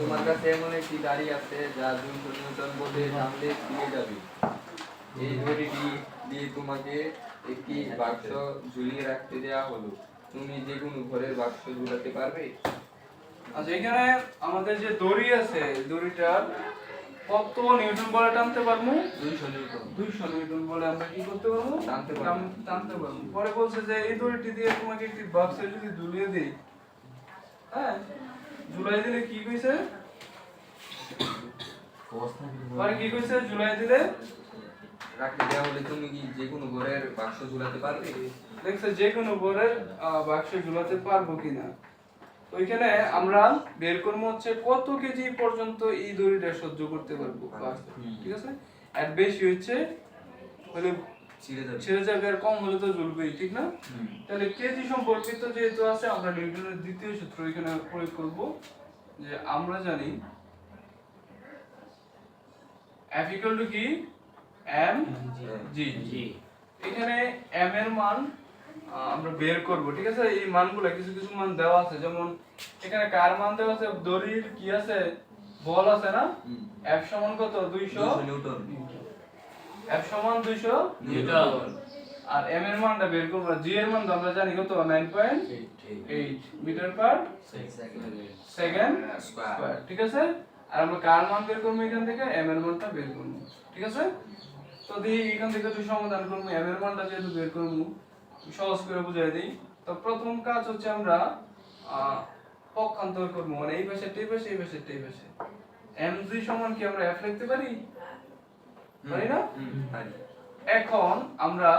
তোমার কাছে এমন একটি গাড়ি আছে যা 200 নিউটন বলে টানলে ছিঁড়ে যাবে। এই দড়িটি দিয়ে তোমাকে একটি বাক্স ঝুলিয়ে রাখতে দেওয়া হলো। তুমি যে কোনো ঘরের বাক্স ঝুলাতে পারবে? আচ্ছা, এখানে আমাদের যে দড়ি আছে, দড়িটার কত নিউটন বলে টানতে পারবো? 200 নিউটন। 200 নিউটন বলে আমরা কি করতে পারবো? টানতে পারবো। টানতে পারবো। পরে বলছে যে এই দড়িটি দিয়ে তোমাকে একটি বাক্সে যদি ঝুলিয়ে দিই, হ্যাঁ, ঝুলাই দিলে কি কইছে? পরে কি কইছে? ঝুলাই দিলে রাখতে দেওয়া হলে তুমি কি যে কোনো ঘরের বাক্স ঝুলাতে পারবে? দেখছে যে কোনো ঘরের বাক্সে ঝুলাতে পারবো কিনা। তো এখানে আমরা বের করবো হচ্ছে কত কেজি পর্যন্ত এই দড়িটা সহ্য করতে পারবো বাক্সে। ঠিক আছে, আর বেশি হচ্ছে হলে ছেড়ে যাবে, আর কম হলে তো ঝুলবেই, ঠিক না? তাহলে কেজি সম্পর্কিত যেহেতু আছে, আমরা নিউটনের দ্বিতীয় সূত্র এখানে প্রয়োগ করব, যে আমরা জানি F equal to কি m g। এখানে m এর মান আমরা বের করব, ঠিক আছে? এই মানগুলো কিছু কিছু মান দেওয়া আছে, যেমন এখানে কার মান দেওয়া আছে, দড়ির কি আছে, বল আছে না, F সমান কত? 200 নিউটন। F সমান 200 নিউটন। আর m এর মানটা বের করব, g এর মান তো আমরা জানি কত, 9.8 মিটার পার সেকেন্ড স্কয়ার, ঠিক আছে? আর আমরা কার মান বের করব, এখান থেকে m এর মানটা বের করব, ঠিক আছে? তো দেখি এখান থেকে তুই সমাধান করব, m এর মানটা যেহেতু বের করব, সহজ করে বুঝাই দেই। তো প্রথম কাজ হচ্ছে আমরা পক্ষান্তর করব, মানে এই পাশে এই পাশে, এই পাশে এই পাশে। mg সমান কি আমরা f লিখতে পারি? পারি না? পারি। এখন আমরা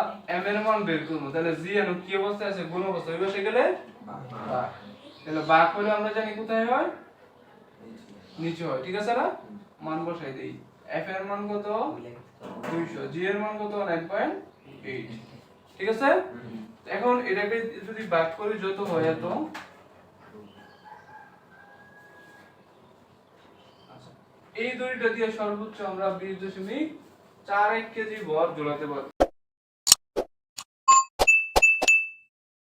m এর মান বের করব, তাহলে g এর কি অবস্থায় আছে? গুণ অবস্থায়। ওই পাশে গেলে ভাগ। তাহলে ভাগ করে আমরা জানি কোথায় হয়? নিচে হয়, ঠিক আছে না? মান বসাই দেই। f এর মান কত? 200, g এর মান কত? 9.8, ঠিক আছে? এখন এটাকে যদি ভাগ করি, যত হয় এত। আচ্ছা, এই দড়িটা দিয়ে সর্বোচ্চ আমরা 20.41 কেজি ভর ঝোলাতে পারবো।